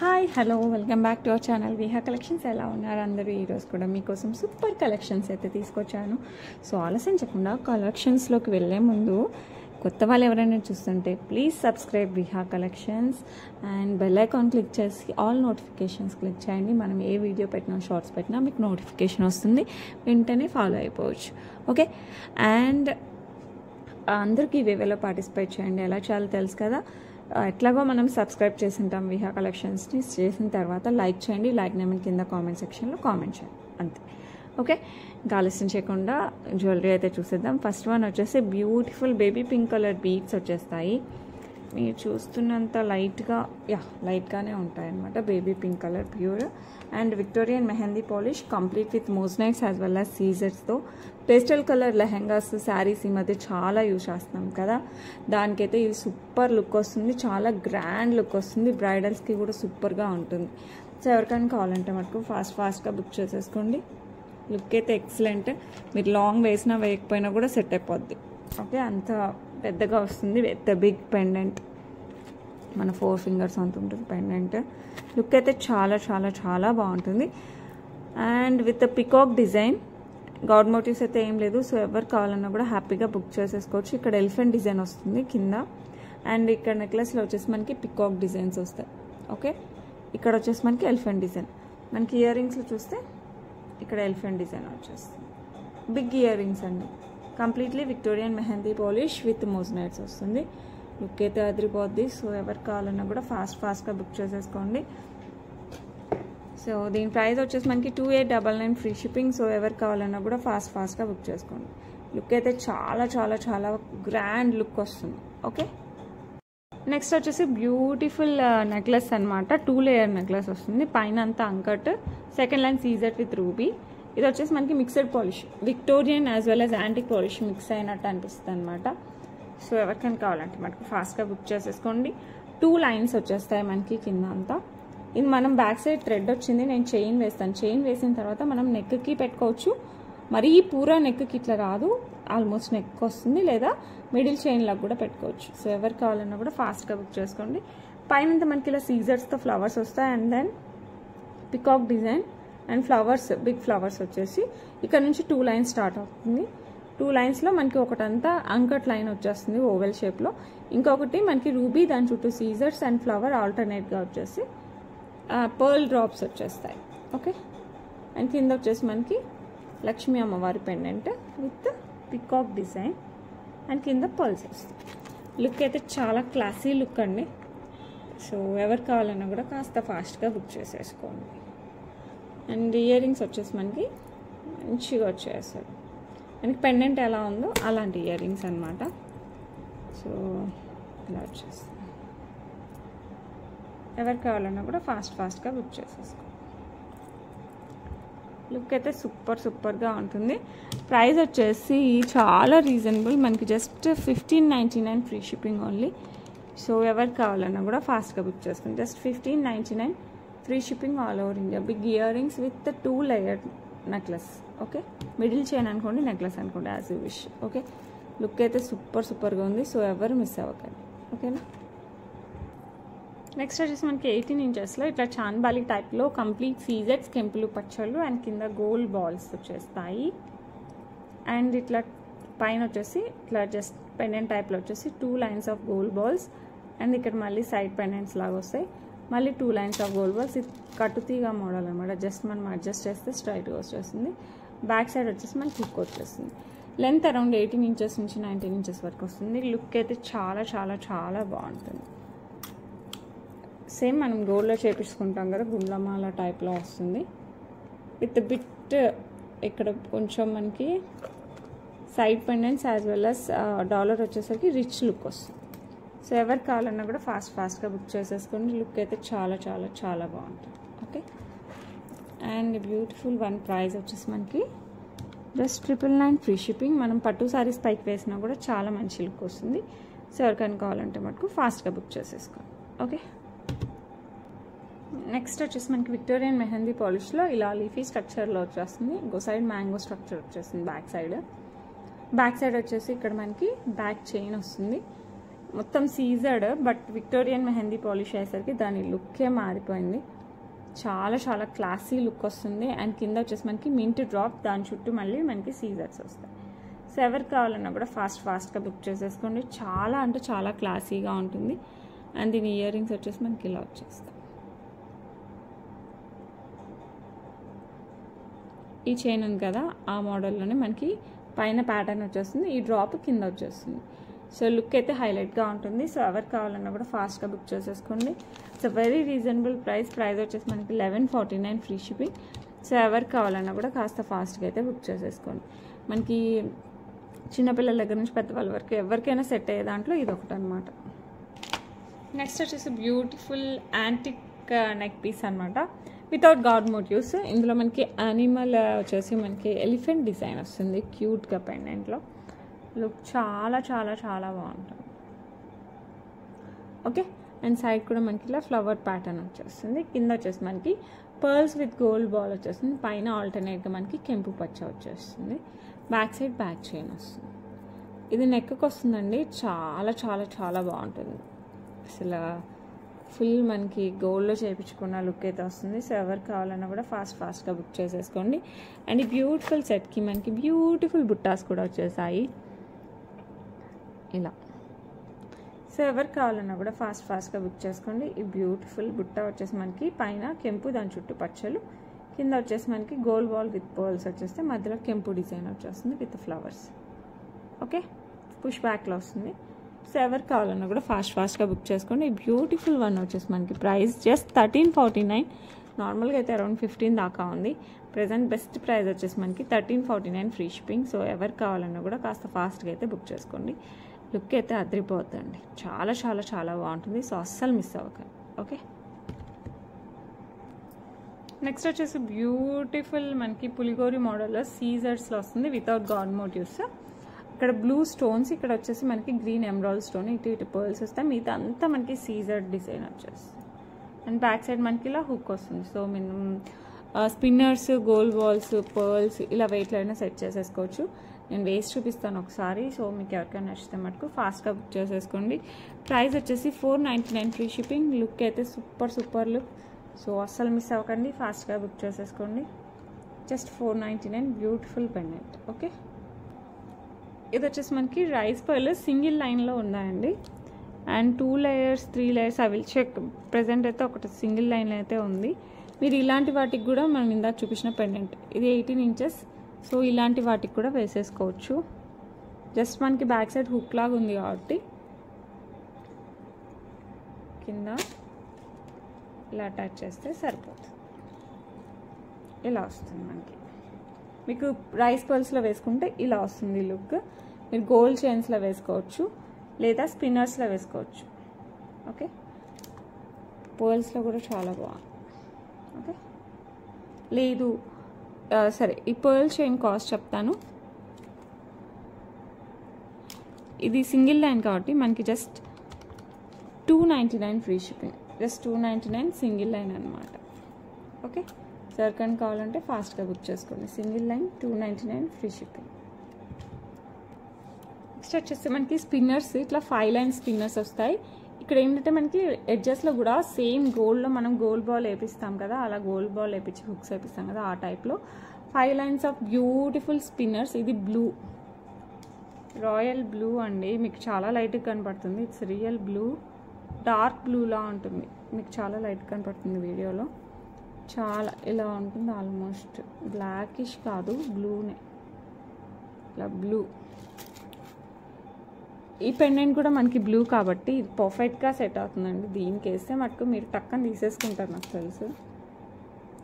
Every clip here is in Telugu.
Hi hello welcome back to our channel Viha collections. ఎలా ఉన్నారు అందరూ? ఈరోజు కూడా మీకోసం సూపర్ కలెక్షన్స్ అయితే తీసుకొచ్చాను. సో ఆలస్యం చెప్పకుండా కలెక్షన్స్లోకి వెళ్ళే ముందు కొత్త వాళ్ళు ఎవరైనా చూస్తుంటే please subscribe Viha collections and bell icon click చేసి ఆల్ నోటిఫికేషన్స్ క్లిక్ చేయండి. మనం ఏ వీడియో పెట్టినా షార్ట్స్ పెట్టినా మీకు నోటిఫికేషన్ వస్తుంది, వెంటనే ఫాలో అయిపోవచ్చు. ఓకే, అండ్ అందరికీ వివేలో పార్టిసిపేట్ చేయండి. ఎలా చేయాలో తెలుసు కదా. ఎట్లాగో మనం సబ్స్క్రైబ్ చేసి ఉంటాం విహా కలెక్షన్స్ని. చేసిన తర్వాత లైక్ చేయండి, లైక్ నేమ్ కింద కామెంట్ సెక్షన్లో కామెంట్ చేయండి, అంతే. ఓకే, ఇంకా ఆలస్యం చేయకుండా జ్యువెలరీ అయితే చూసేద్దాం. ఫస్ట్ వన్ వచ్చేసి beautiful baby pink colour beads వచ్చేస్తాయి. మీరు చూస్తున్నంత లైట్గానే ఉంటాయన్నమాట. Baby pink colour pure and Victorian mehndi polish complete with moissanites as well as సీజర్స్తో. పేస్టల్ కలర్ లెహెంగాస్ శారీస్ ఈ మధ్య చాలా యూజ్ చేస్తున్నాం కదా, దానికైతే ఇది సూపర్ లుక్ వస్తుంది, చాలా గ్రాండ్ లుక్ వస్తుంది. బ్రైడల్స్కి కూడా సూపర్గా ఉంటుంది. సో ఎవరికైనా కావాలంటే మటుకు ఫాస్ట్గా బుక్ చేసేసుకోండి. లుక్ అయితే ఎక్సలెంట్. మీరు లాంగ్ వేసినా వేయకపోయినా కూడా సెట్ అయిపోద్ది. ఓకే, అంత పెద్దగా వస్తుంది విత్ బిగ్ పెండెంట్. మన 4 fingers అంత ఉంటుంది పెండెంట్. లుక్ అయితే చాలా చాలా చాలా బాగుంటుంది. And with peacock design, god motives అయితే ఏం లేదు. సో ఎవరు కావాలన్నా కూడా హ్యాపీగా బుక్ చేసేసుకోవచ్చు. ఇక్కడ ఎలిఫెంట్ డిజైన్ వస్తుంది కింద, అండ్ ఇక్కడ నెక్లెస్లో వచ్చేసి మనకి పికాక్ డిజైన్స్ వస్తాయి. ఓకే, ఇక్కడ వచ్చేసి మనకి ఎలిఫెంట్ డిజైన్. మనకి ఇయర్ రింగ్స్లో చూస్తే ఇక్కడ ఎలిఫెంట్ డిజైన్ వచ్చేస్తుంది. బిగ్ ఇయర్ రింగ్స్ అండి. Completely Victorian mehndi polish with moissanites వస్తుంది. లుక్ అయితే అదిరిపోద్ది. సో ఎవరు కావాలన్నా కూడా ఫాస్ట్గా బుక్ చేసేసుకోండి. సో దీని ప్రైస్ వచ్చేసి మనకి 2899 ఫ్రీ షిప్పింగ్. సో ఎవరు కావాలన్నా కూడా ఫాస్ట్గా బుక్ చేసుకోండి. లుక్ అయితే చాలా చాలా చాలా గ్రాండ్ లుక్ వస్తుంది. ఓకే, నెక్స్ట్ వచ్చేసి బ్యూటిఫుల్ నెక్లెస్ అనమాట. 2 layer నెక్లెస్ వస్తుంది. పైన అంతా అంకట్, సెకండ్ లైన్ సీజర్ విత్ రూబీ. ఇది వచ్చేసి మనకి mixed polish, Victorian as well as antique polish mix అయినట్టు అనిపిస్తుంది అనమాట. సో ఎవరికైనా కావాలంటే మనకు ఫాస్ట్గా బుక్ చేసేసుకోండి. 2 lines వచ్చేస్తాయి మనకి కింద అంతా. ఇది మనం బ్యాక్ సైడ్ థ్రెడ్ వచ్చింది, నేను చైన్ వేస్తాను. చైన్ వేసిన తర్వాత మనం నెక్కి పెట్టుకోవచ్చు. మరీ పూరా నెక్కి ఇట్లా రాదు, ఆల్మోస్ట్ నెక్ వస్తుంది, లేదా మిడిల్ చైన్లకు కూడా పెట్టుకోవచ్చు. సో ఎవరు కావాలన్నా కూడా ఫాస్ట్గా బుక్ చేసుకోండి. పైన మనకి ఇలా సీజర్స్తో ఫ్లవర్స్ వస్తాయి, and then peacock design and flowers, big flowers వచ్చేసి ఇక్కడ నుంచి 2 lines స్టార్ట్ అవుతుంది. 2 linesలో మనకి ఒకటంతా అంకట్ లైన్ వచ్చేస్తుంది ఓవెల్ షేప్లో, ఇంకొకటి మనకి రూబీ, దాని చుట్టూ సీజర్స్ అండ్ ఫ్లవర్ ఆల్టర్నేట్గా వచ్చేసి పర్ల్ డ్రాప్స్ వచ్చేస్తాయి. ఓకే, అండ్ కింద వచ్చేసి మనకి లక్ష్మీ అమ్మవారి pendant with peacock design and కింద పర్ల్స్ వస్తాయి. లుక్ అయితే చాలా క్లాసీ లుక్ అండి. సో ఎవరు కావాలన్నా కూడా కాస్త ఫాస్ట్గా బుక్ చేసేసుకోండి. అండ్ ఇయర్ రింగ్స్ వచ్చేసి మనకి మంచిగా వచ్చేస్తాయి. మనకి పెండెంట్ ఎలా ఉందో అలాంటి ఇయర్ రింగ్స్ అనమాట. సో ఇలా వచ్చేస్తాయి. ఎవరు కావాలన్నా కూడా ఫాస్ట్గా బుక్ చేసేసుకోండి. లుక్ అయితే సూపర్గా ఉంటుంది. ప్రైస్ వచ్చేసి చాలా రీజనబుల్, మనకి just 1599 free shipping only. So ఎవరు కావాలన్నా కూడా ఫాస్ట్గా బుక్ చేసుకోండి. Just 1599 free shipping all over India. Big earrings with 2 layer necklace. Okay, middle chain అనుకోండి, నెక్లెస్ అనుకోండి, as you wish. Okay, look అయితే సూపర్గా ఉంది. సో ఎవరు మిస్ అవ్వకండి. ఓకేనా, నెక్స్ట్ వచ్చేసి మనకి 18 inchesలో ఇట్లా చాన్బాలి టైప్లో కంప్లీట్ సీజెట్స్, కెంపులు పచ్చళ్ళు అండ్ కింద గోల్డ్ బాల్స్ వచ్చేస్తాయి. అండ్ ఇట్లా పైన వచ్చేసి ఇట్లా జస్ట్ పెండెంట్ టైప్లో వచ్చేసి 2 lines of gold balls, and ఇక్కడ మళ్ళీ సైడ్ పెండెంట్స్ లాగా వస్తాయి. మళ్ళీ 2 lines ఆఫ్ గోల్డ్ బాల్స్. ఇది కట్టుతీగా మోడల్ అనమాట. జస్ట్ మనం అడ్జస్ట్ చేస్తే స్ట్రైట్గా వచ్చేస్తుంది. బ్యాక్ సైడ్ వచ్చేసి మనకి హుక్ వచ్చేస్తుంది. లెంత్ అరౌండ్ 18 inches నుంచి 19 inches వరకు వస్తుంది. లుక్ అయితే చాలా చాలా చాలా బాగుంటుంది. సేమ్ మనం గోల్డ్లో చేపించుకుంటాం కదా, గుండ్లమాల టైప్లో వస్తుంది. విత్ బిట్ ఇక్కడ కొంచెం మనకి side pendants as well as dollar వచ్చేసరికి రిచ్ లుక్ వస్తుంది. సో ఎవరు కావాలన్నా కూడా ఫాస్ట్గా బుక్ చేసేసుకోండి. లుక్ అయితే చాలా చాలా చాలా బాగుంటుంది. Okay, and beautiful one price వచ్చేసి మనకి జస్ట్ 999 ఫ్రీ షిప్పింగ్. మనం పట్టు సారీస్ పైకి వేసినా కూడా చాలా మంచి లుక్ వస్తుంది. సో ఎవరికైనా కావాలంటే మటుకు ఫాస్ట్గా బుక్ చేసేసుకోండి. ఓకే, నెక్స్ట్ వచ్చేసి మనకి విక్టోరియన్ మెహందీ పాలిష్లో ఇలా లీఫీ స్ట్రక్చర్లో వచ్చేస్తుంది. ఇంకో సైడ్ మ్యాంగో స్ట్రక్చర్ వచ్చేస్తుంది. బ్యాక్ సైడ్ వచ్చేసి ఇక్కడ మనకి బ్యాక్ చైన్ వస్తుంది. మొత్తం సీజర్డ్, బట్ విక్టోరియన్ మెహందీ పాలిష్ అయ్యేసరికి దాని లుక్కే మారిపోయింది. చాలా చాలా క్లాసీ లుక్ వస్తుంది. అండ్ కింద వచ్చేసి మనకి మింట్ డ్రాప్, దాని చుట్టూ మళ్ళీ మనకి సీజర్స్ వస్తాయి. సో ఎవరు కావాలన్నా కూడా ఫాస్ట్గా బుక్ చేసేసుకోండి. చాలా అంటే చాలా క్లాసీగా ఉంటుంది. అండ్ దీని ఇయర్ రింగ్స్ వచ్చేసి మనకి ఇలా వచ్చేస్తాయి. ఈ చైన్ ఉంది కదా, ఆ మోడల్లోనే మనకి పైన ప్యాటర్న్ వచ్చేస్తుంది, ఈ డ్రాప్ కింద వచ్చేస్తుంది. సో లుక్ అయితే హైలైట్గా ఉంటుంది. సో ఎవరు కావాలన్నా కూడా ఫాస్ట్గా బుక్ చేసేసుకోండి. It's a very reasonable price వచ్చేసి మనకి 1149 ఫ్రీ షిప్పింగ్. సో ఎవరు కావాలన్నా కూడా కాస్త ఫాస్ట్గా అయితే బుక్ చేసేసుకోండి. మనకి చిన్నపిల్లల దగ్గర నుంచి పెద్దవాళ్ళ వరకు ఎవరికైనా సెట్ అయ్యే దాంట్లో ఇది ఒకటి అనమాట. నెక్స్ట్ వచ్చేసి బ్యూటిఫుల్ యాంటిక్ నెక్ పీస్ అనమాట, వితౌట్ గాడ్ మోటివ్స్. ఇందులో మనకి యానిమల్ వచ్చేసి మనకి ఎలిఫెంట్ డిజైన్ వస్తుంది క్యూట్గా పెండెంట్లో. లుక్ చాలా చాలా చాలా బాగుంటుంది. ఓకే, అండ్ సైడ్ కూడా మనకి ఇలా ఫ్లవర్ ప్యాటర్న్ వచ్చేస్తుంది. కింద వచ్చేసి మనకి పర్ల్స్ విత్ గోల్డ్ బాల్ వచ్చేస్తుంది. పైన ఆల్టర్నేట్గా మనకి కెంపు పచ్చ వచ్చేస్తుంది. బ్యాక్ సైడ్ బ్యాక్ చైన్ వస్తుంది. ఇది నెక్కి వస్తుందండి. చాలా చాలా చాలా బాగుంటుంది. అసలు ఫుల్ మనకి గోల్డ్లో చేయించుకున్న లుక్ అయితే వస్తుంది. సో ఎవరు కావాలన్నా కూడా ఫాస్ట్గా బుక్ చేసేసుకోండి. అండ్ ఈ బ్యూటిఫుల్ సెట్కి మనకి బ్యూటిఫుల్ బుట్టాస్ కూడా వచ్చేసాయి ఇలా. సో ఎవరు కావాలన్నా కూడా ఫాస్ట్గా బుక్ చేసుకోండి. ఈ బ్యూటిఫుల్ బుట్ట వచ్చేసి మనకి పైన కెంపు, దాని చుట్టూ పచ్చలు, కింద వచ్చేసి మనకి గోల్డ్ బాల్ విత్ పర్ల్స్ వచ్చేస్తే మధ్యలో కెంపు డిజైన్ వచ్చేస్తుంది విత్ ఫ్లవర్స్. ఓకే, పుష్ బ్యాక్లో వస్తుంది. సో ఎవరు కావాలన్నా కూడా ఫాస్ట్గా బుక్ చేసుకోండి. ఈ బ్యూటిఫుల్ వన్ వచ్చేసి మనకి ప్రైస్ జస్ట్ 1349. నార్మల్గా అయితే అరౌండ్ 15 దాకా ఉంది. ప్రెజెంట్ బెస్ట్ ప్రైస్ వచ్చేసి మనకి 1349 ఫ్రీ షిప్పింగ్. సో ఎవరు కావాలన్నా కూడా కాస్త ఫాస్ట్గా అయితే బుక్ చేసుకోండి. లుక్ అయితే అదిరిపోతుందండి. చాలా చాలా చాలా బాగుంటుంది. సో అస్సలు మిస్ అవ్వకండి. ఓకే, నెక్స్ట్ వచ్చేసి బ్యూటిఫుల్ మనకి పులిగోరి మోడల్లో సీజర్స్లో వస్తుంది వితౌట్ గాడ్ మోటివ్స్. ఇక్కడ బ్లూ స్టోన్స్, ఇక్కడ వచ్చేసి మనకి గ్రీన్ ఎమరాల్డ్ స్టోన్, ఇటు పర్ల్స్ వస్తాయి. మిగతా అంతా మనకి సీజర్ డిజైన్ వచ్చేస్తుంది. అండ్ బ్యాక్ సైడ్ మనకి ఇలా హుక్ వస్తుంది. సో మనం స్పిన్నర్స్, గోల్డ్ బాల్స్, పర్ల్స్ ఇలా వెయిట్లో అయినా సెట్ చేసేసుకోవచ్చు. నేను వేస్ట్ చూపిస్తాను ఒకసారి. సో మీకు ఎవరికైనా నచ్చితే మటుకు ఫాస్ట్గా బుక్ చేసేసుకోండి. ప్రైస్ వచ్చేసి 499 ఫ్రీ షిప్పింగ్. లుక్ అయితే సూపర్ లుక్. సో అస్సలు మిస్ అవ్వకండి, ఫాస్ట్గా బుక్ చేసేసుకోండి. Just 499 beautiful pendant. ఓకే, ఇది వచ్చేసి మనకి రైస్ పర్ల్ సింగిల్ లైన్లో ఉన్నాయండి. And 2 layers 3 layers I will check. Present అయితే ఒకటి సింగిల్ లైన్ అయితే ఉంది. మీరు ఇలాంటి వాటికి కూడా మనం ఇందాక చూపించిన పెండెంట్, ఇది 18 ఇంచెస్. సో ఇలాంటి వాటికి కూడా వేసేసుకోవచ్చు. జస్ట్ మనకి బ్యాక్ సైడ్ హుక్ లాగా ఉంది కాబట్టి కింద ఇలా అటాచ్ చేస్తే సరిపోతుంది. ఇలా వస్తుంది మనకి. మీకు రైస్ పర్ల్స్లో వేసుకుంటే ఇలా వస్తుంది లుక్. మీరు గోల్డ్ చైన్స్లో వేసుకోవచ్చు లేదా స్పిన్నర్స్లో వేసుకోవచ్చు. ఓకే, పర్ల్స్లో కూడా చాలా బాగుంది. ఓకే, లేదు సరే, ఈ పర్ల్ చైన్ కాస్ట్ చెప్తాను. ఇది సింగిల్ లైన్ కాబట్టి మనకి just 299 free shipping. Just 299 single line అనమాట. ఓకే, సర్కన్ కావాలంటే ఫాస్ట్గా బుక్ చేసుకోండి. Single line 299 free shipping. Next వచ్చేసి మనకి స్పిన్నర్స్, ఇట్లా 5 లైన్ స్పిన్నర్స్ వస్తాయి. ఇక్కడ ఏంటంటే మనకి ఎడ్జెస్లో కూడా సేమ్ గోల్డ్లో మనం గోల్డ్ బాల్ వేపిస్తాం కదా, అలా గోల్డ్ బాల్ వేపించి హుక్స్ వేపిస్తాం కదా, ఆ టైప్లో 5 లైన్స్ ఆఫ్ బ్యూటిఫుల్ స్పిన్నర్స్. ఇది బ్లూ, రాయల్ బ్లూ అండి. మీకు చాలా లైట్గా కనపడుతుంది. ఇట్స్ రియల్ బ్లూ, డార్క్ బ్లూలా ఉంటుంది. మీకు చాలా లైట్ కనపడుతుంది వీడియోలో. చాలా ఇలా ఉంటుంది, ఆల్మోస్ట్ బ్లాకిష్ కాదు, బ్లూనే, ఇలా బ్లూ. ఈ పెండెంట్ కూడా మనకి బ్లూ కాబట్టి ఇది పర్ఫెక్ట్గా సెట్ అవుతుందండి. దీనికి వేస్తే మటుకు మీరు టక్కన తీసేసుకుంటారు, నాకు తెలుసు.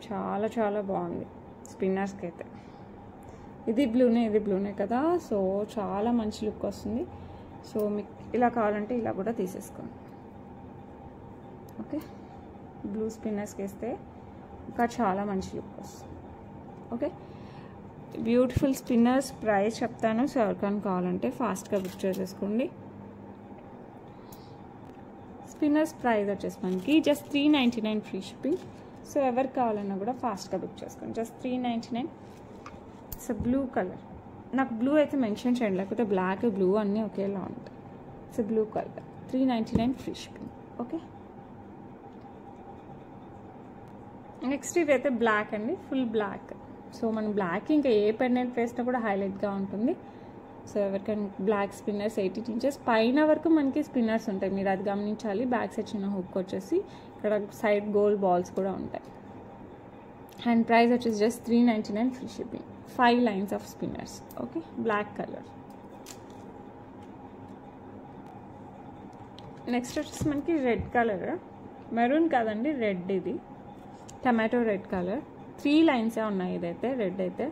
చాలా చాలా బాగుంది స్పిన్నర్స్కి అయితే. ఇది బ్లూనే కదా, సో చాలా మంచి లుక్ వస్తుంది. సో మీకు ఇలా కావాలంటే ఇలా కూడా తీసేసుకోండి. ఓకే, బ్లూ స్పిన్నర్స్కి వేస్తే ఇంకా చాలా మంచి లుక్ వస్తుంది. ఓకే, బ్యూటిఫుల్ స్పిన్నర్స్ ప్రైస్ చెప్తాను. సో ఎవరికైనా కావాలంటే ఫాస్ట్గా బుక్ చేసేసుకోండి. స్పిన్నర్స్ ప్రైస్ వచ్చేసి మనకి జస్ట్ 399 ఫ్రీ షిప్పింగ్. సో ఎవరికి కావాలన్నా కూడా ఫాస్ట్గా బుక్ చేసుకోండి. జస్ట్ 399. సో బ్లూ కలర్, నాకు బ్లూ అయితే మెన్షన్ చేయండి, లేకపోతే బ్లాక్ బ్లూ అన్నీ ఒకేలా ఉంటాయి. So blue colour 399 free shipping. Okay, next ఇవైతే బ్లాక్ అండి, ఫుల్ బ్లాక్. సో మనం బ్లాక్ ఇంకా ఏ పెండెంట్ వేసినా కూడా హైలైట్గా ఉంటుంది. సో ఎవరికైనా బ్లాక్ స్పిన్నర్స్ 18 ఇంచెస్ పైన వరకు మనకి స్పిన్నర్స్ ఉంటాయి, మీరు అది గమనించాలి. బ్యాక్ సైడ్ చిన్న హుక్ వచ్చేసి ఇక్కడ సైడ్ గోల్డ్ బాల్స్ కూడా ఉంటాయి. అండ్ ప్రైస్ వచ్చేసి just 399 free shipping. 5 lines of spinners. Okay, black colour. Next వచ్చేసి మనకి రెడ్ కలర్, మెరూన్ కాదండి, రెడ్. ఇది టమాటో రెడ్ కలర్. 3 లైన్సే ఉన్నాయి. ఇదైతే రెడ్ అయితే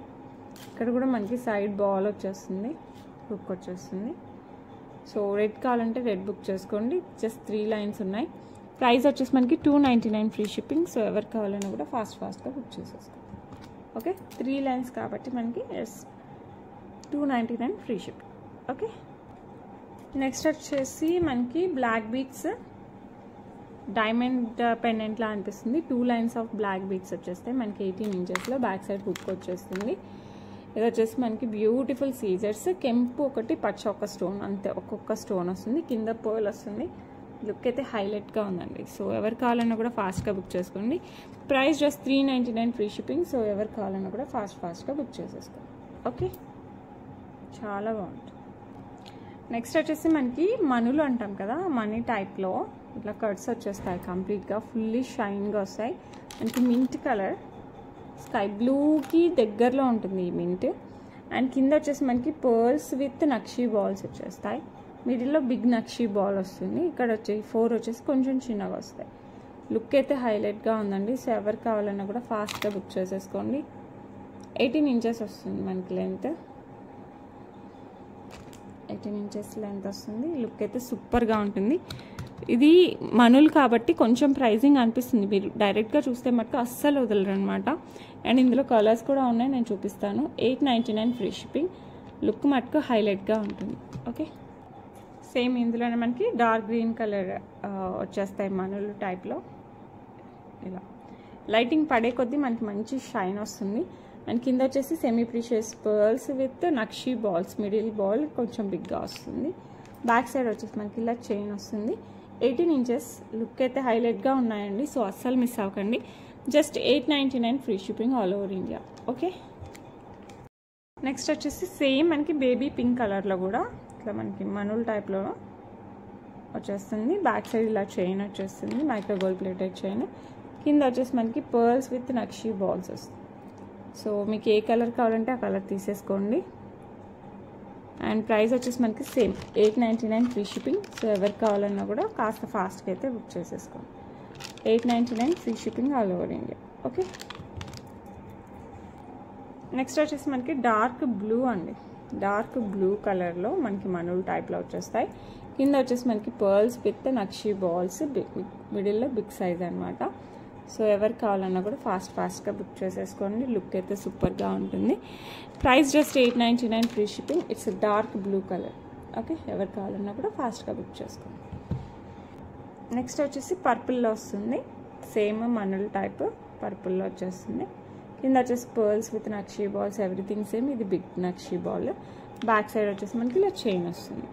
ఇక్కడ కూడా మనకి సైడ్ బాల్ వచ్చేస్తుంది, హుక్ వచ్చేస్తుంది. సో రెడ్ కావాలంటే రెడ్ బుక్ చేసుకోండి. జస్ట్ 3 లైన్స్ ఉన్నాయి. ప్రైస్ వచ్చేసి మనకి 299 ఫ్రీ షిప్పింగ్. సో ఎవరు కావాలన్నా కూడా ఫాస్ట్గా బుక్ చేసేసుకోండి. ఓకే, 3 లైన్స్ కాబట్టి మనకి 299 ఫ్రీ షిప్పింగ్. ఓకే, నెక్స్ట్ వచ్చేసి మనకి బ్లాక్ బీట్స్ డైమండ్ పెండెంట్లా అనిపిస్తుంది. 2 లైన్స్ ఆఫ్ బ్లాక్ బీట్స్ వచ్చేస్తాయి మనకి 18 ఇంచెస్లో. బ్యాక్ సైడ్ హుక్ వచ్చేస్తుంది. ఇది వచ్చేసి మనకి బ్యూటిఫుల్ సీజర్స్, కెంపు ఒకటి, పచ్చ ఒక స్టోన్, అంతే ఒక్కొక్క స్టోన్ వస్తుంది. కింద పర్ల్ వస్తుంది. లుక్ అయితే హైలైట్గా ఉందండి. సో ఎవరు కావాలన్నా కూడా ఫాస్ట్గా బుక్ చేసుకోండి. Price just 399 free shipping. So ఎవరు కావాలన్నా కూడా ఫాస్ట్గా బుక్ చేసేసుకోండి. ఓకే, చాలా బాగుంటుంది. నెక్స్ట్ వచ్చేసి మనకి మనులు అంటాం కదా, మనీ టైప్లో ఇట్లా కట్స్ వచ్చేస్తాయి కంప్లీట్గా, ఫుల్లీ షైన్గా వస్తాయి. మనకి మింట్ కలర్, స్కై బ్లూకి దగ్గరలో ఉంటుంది ఈ మింట్. అండ్ కింద వచ్చేసి మనకి పర్ల్స్ విత్ నక్షీ బాల్స్ వచ్చేస్తాయి. మిడిల్లో బిగ్ నక్షీ బాల్ వస్తుంది. ఇక్కడ వచ్చి 4 వచ్చేసి కొంచెం చిన్నగా వస్తాయి. లుక్ అయితే హైలైట్గా ఉందండి. సో ఎవరు కావాలన్నా కూడా ఫాస్ట్గా బుక్ చేసేసుకోండి. 18 ఇంచెస్ వస్తుంది మనకి లెంత్, 18 ఇంచెస్ లెంత్ వస్తుంది. లుక్ అయితే సూపర్గా ఉంటుంది. ఇది మనులు కాబట్టి కొంచెం ప్రైజింగ్ అనిపిస్తుంది, మీరు డైరెక్ట్గా చూస్తే మటుకు అస్సలు వదలరు అనమాట. అండ్ ఇందులో కలర్స్ కూడా ఉన్నాయి, నేను చూపిస్తాను. 899 ఫ్రీ షిప్పింగ్. లుక్ మటుకు హైలైట్గా ఉంటుంది. ఓకే, సేమ్ ఇందులోనే మనకి డార్క్ గ్రీన్ కలర్ వచ్చేస్తాయి మనులు టైప్లో. ఇలా లైటింగ్ పడే కొద్దీ మనకి మంచి షైన్ వస్తుంది. అండ్ కింద వచ్చేసి semi precious pearls with nakshi balls, middle ball కొంచెం బిగ్గా వస్తుంది. బ్యాక్ సైడ్ వచ్చేసి మనకి ఇలా చైన్ వస్తుంది. 18 ఇంచెస్. లుక్ అయితే హైలైట్గా ఉన్నాయండి. సో అస్సలు మిస్ అవ్వకండి. Just 899 free shipping all over India. Okay, next వచ్చేసి సేమ్ మనకి బేబీ పింక్ కలర్లో కూడా ఇట్లా మనకి మనుల్ టైప్లో వచ్చేస్తుంది. బ్యాక్ సైడ్ ఇలా చైన్ వచ్చేస్తుంది, మైక్రో గోల్డ్ ప్లేటెడ్ చైన్. కింద వచ్చేసి మనకి పర్ల్స్ విత్ నక్షీ బాల్స్ వస్తుంది. సో మీకు ఏ కలర్ కావాలంటే ఆ కలర్ తీసేసుకోండి. అండ్ ప్రైస్ వచ్చేసి మనకి సేమ్ 899 ఫ్రీ షిప్పింగ్. సో ఎవరికి కావాలన్నా కూడా కాస్త ఫాస్ట్గా అయితే బుక్ చేసేసుకోండి. 899 free shipping all over India. Okay, next వచ్చేసి మనకి డార్క్ బ్లూ అండి. డార్క్ బ్లూ కలర్లో మనకి మనుల్ టైప్లో వచ్చేస్తాయి. కింద వచ్చేసి మనకి పర్ల్స్ విత్ నక్షీ బాల్స్, మిడిల్లో బిగ్ సైజ్ అనమాట. సో ఎవరికి కావాలన్నా కూడా ఫాస్ట్గా బుక్ చేసేసుకోండి. లుక్ అయితే సూపర్గా ఉంటుంది. Price just 899 free shipping. It's dark blue colour. Okay, ఎవరికి కావాలన్నా కూడా ఫాస్ట్గా బుక్ చేసుకోండి. నెక్స్ట్ వచ్చేసి పర్పుల్లో వస్తుంది. సేమ్ మనుల్ టైప్ పర్పుల్లో వచ్చేస్తుంది. కింద వచ్చేసి pearls with nakshi balls, everything same. ఇది big nakshi ball. Back side వచ్చేసి మనకి ఇలా చైన్ వస్తుంది.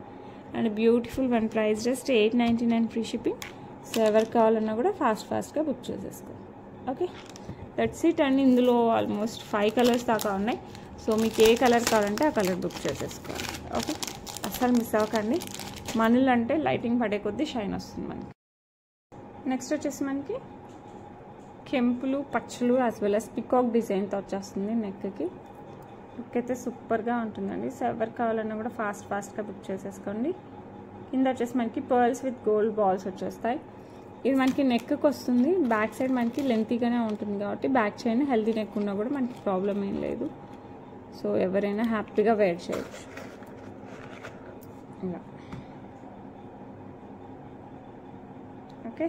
And beautiful one. Price just 899 free shipping. So ఎవరికి కావాలన్నా కూడా ఫాస్ట్గా బుక్ చేసేసుకోండి. ఓకే, దట్స్ ఇట్ అండి. ఇందులో ఆల్మోస్ట్ 5 కలర్స్ దాకా ఉన్నాయి. సో మీకు ఏ కలర్ కావాలంటే ఆ కలర్ బుక్ చేసేసుకోండి. ఓకే, అస్సలు మిస్ అవ్వకండి. మనులు అంటే లైటింగ్ పడే కొద్దీ షైన్ వస్తుంది మనకి. నెక్స్ట్ వచ్చేసి మనకి కెంపులు, పచ్చలు యాజ్ వెల్ as పికాక్ డిజైన్తో వచ్చేస్తుంది నెక్కి. లుక్ అయితే సూపర్గా ఉంటుందండి. సో ఎవరికి కావాలన్నా కూడా ఫాస్ట్గా బుక్ చేసేసుకోండి. కింద వచ్చేసి మనకి పర్ల్స్ విత్ గోల్డ్ బాల్స్ వచ్చేస్తాయి. ఇది మనకి నెక్కి వస్తుంది. బ్యాక్ సైడ్ మనకి లెంతీగానే ఉంటుంది కాబట్టి బ్యాక్ చైన్ హెల్తీ నెక్ ఉన్నా కూడా మనకి ప్రాబ్లం ఏం లేదు. సో ఎవరైనా హ్యాపీగా వేర్ చేయొచ్చు. ఇలా ఓకే,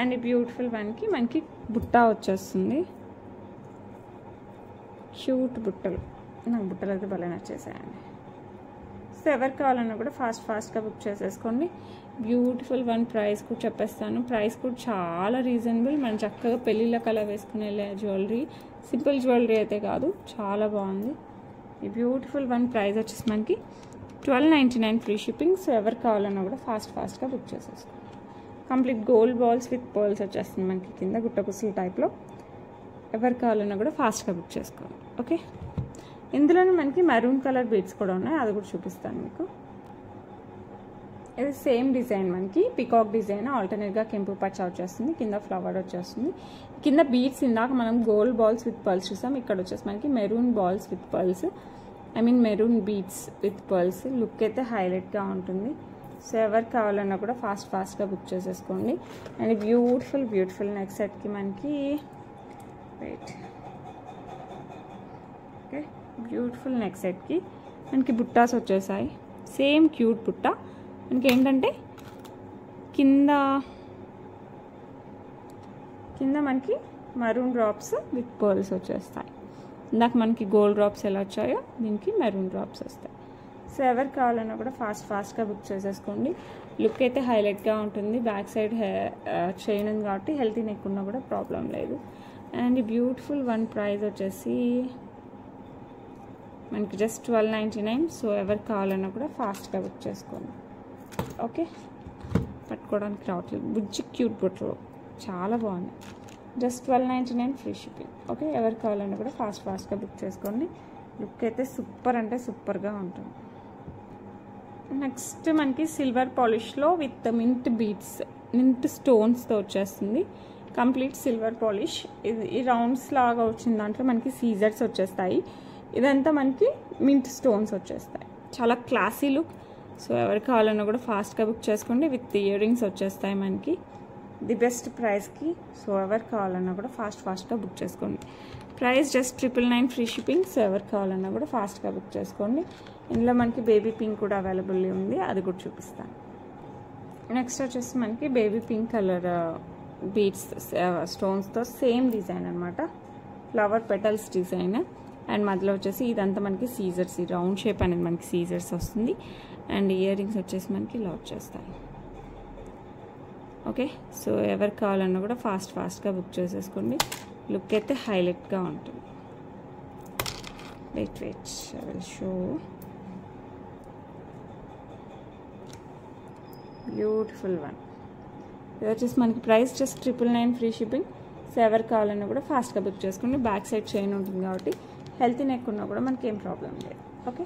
అండ్ ఈ బ్యూటిఫుల్ వన్కి మనకి బుట్ట వచ్చేస్తుంది. క్యూట్ బుట్టలు, నాకు బుట్టలు అయితే భలే నచ్చేసాయండి. సో ఎవరికి కావాలన్నా కూడా ఫాస్ట్గా బుక్ చేసేసుకోండి. Beautiful one. ప్రైస్ కూడా చెప్పేస్తాను. ప్రైస్ కూడా చాలా రీజనబుల్. మనం చక్కగా పెళ్ళిళ్ళకి అలా వేసుకునే జ్యువెలరీ, సింపుల్ జ్యువెలరీ అయితే కాదు, చాలా బాగుంది. ఈ బ్యూటిఫుల్ వన్ ప్రైస్ వచ్చేసి మనకి 1299 ఫ్రీ షిప్పింగ్. సో ఎవరు కావాలన్నా కూడా ఫాస్ట్గా బుక్ చేసేసుకోండి. Complete gold balls with pearls వచ్చేస్తుంది మనకి కింద గుట్టకుసులు టైప్లో. ఎవరు కావాలన్నా కూడా ఫాస్ట్గా బుక్ చేసుకోండి. ఓకే, ఇందులోనే మనకి మెరూన్ కలర్ బీడ్స్ కూడా ఉన్నాయి, అది కూడా చూపిస్తాను మీకు. ఇది సేమ్ డిజైన్ మనకి పికాక్ డిజైన్, ఆల్టర్నేట్గా కెంపు పచ్చ వచ్చేస్తుంది, కింద ఫ్లవర్ వచ్చేస్తుంది. కింద బీడ్స్ ఇందాక మనం గోల్డ్ బాల్స్ విత్ పర్ల్స్ చూసాం, ఇక్కడ వచ్చేసి మనకి maroon balls with pearls, maroon beads with pearls. Look అయితే హైలైట్గా ఉంటుంది. సో ఎవరు కావాలన్నా కూడా ఫాస్ట్గా బుక్ చేసేసుకోండి. అండ్ బ్యూటిఫుల్ నెక్ సెట్కి మనకి ఓకే, బ్యూటిఫుల్ నెక్ సెట్కి మనకి బుట్టాస్ వచ్చేసాయి. సేమ్ క్యూట్ బుట్ట. మనకి ఏంటంటే కింద మనకి మరూన్ డ్రాప్స్ విత్ పర్ల్స్ వచ్చేస్తాయి. ఇందాక మనకి గోల్డ్ డ్రాప్స్ ఎలా వచ్చాయో దీనికి మెరూన్ డ్రాప్స్ వస్తాయి. సో ఎవరు కావాలన్నా కూడా ఫాస్ట్గా బుక్ చేసేసుకోండి. లుక్ అయితే హైలైట్గా ఉంటుంది. బ్యాక్ సైడ్ చైన్ ఉంది కాబట్టి హెల్తీ నెక్ ఉన్నా కూడా ప్రాబ్లం లేదు. అండ్ బ్యూటిఫుల్ వన్ ప్రైస్ వచ్చేసి మనకి జస్ట్ 1299. సో ఎవరు కావాలన్నా కూడా ఫాస్ట్గా బుక్ చేసుకోండి. ఓకే, పట్టుకోవడానికి రావట్లేదు. బుజ్జి క్యూట్ బుట్టలు చాలా బాగున్నాయి. Just 1299 free shipping. ఓకే, ఎవరు కావాలన్నా కూడా ఫాస్ట్గా బుక్ చేసుకోండి. లుక్ అయితే సూపర్గా ఉంటుంది. నెక్స్ట్ మనకి సిల్వర్ పాలిష్లో విత్ మింట్ స్టోన్స్తో వచ్చేస్తుంది. Complete silver polish. ఇది ఈ రౌండ్స్ లాగా వచ్చిన దాంట్లో మనకి సీజర్స్ వచ్చేస్తాయి. ఇదంతా మనకి మింట్ స్టోన్స్ వచ్చేస్తాయి. చాలా క్లాసీ లుక్. సో ఎవరు కావాలన్నా కూడా ఫాస్ట్గా బుక్ చేసుకోండి. విత్ ఇయర్ రింగ్స్ వచ్చేస్తాయి మనకి ది బెస్ట్ ప్రైస్కి. సో ఎవరు కావాలన్నా కూడా ఫాస్ట్గా బుక్ చేసుకోండి. Price just 999 free shipping. So ఎవరు కావాలన్నా కూడా ఫాస్ట్గా బుక్ చేసుకోండి. ఇందులో మనకి బేబీ పింక్ కూడా అవైలబుల్ ఉంది, అది కూడా చూపిస్తాను. నెక్స్ట్ వచ్చేసి మనకి బేబీ పింక్ కలర్ బీడ్స్ స్టోన్స్తో సేమ్ డిజైన్ అనమాట, ఫ్లవర్ పెటల్స్ డిజైన్. అండ్ మధ్యలో వచ్చేసి ఇదంతా మనకి సీజర్స్, ఈ రౌండ్ షేప్ అనేది మనకి సీజర్స్ వస్తుంది. అండ్ ఇయర్ రింగ్స్ వచ్చేసి మనకి ఇలా వచ్చేస్తాయి. ఓకే, సో ఎవరు కావాలన్నా కూడా ఫాస్ట్గా బుక్ చేసేసుకోండి. లుక్ అయితే హైలైట్గా ఉంటుంది. Wait I will show. Beautiful one. ఇది వచ్చేసి మనకి price just 999 free shipping. So ఎవరు కావాలన్నా కూడా ఫాస్ట్గా బుక్ చేసుకోండి. బ్యాక్ సైడ్ చైన్ ఉంటుంది కాబట్టి హెల్తీ నెక్ ఉన్నా కూడా మనకి ఏం ప్రాబ్లం లేదు. ఓకే,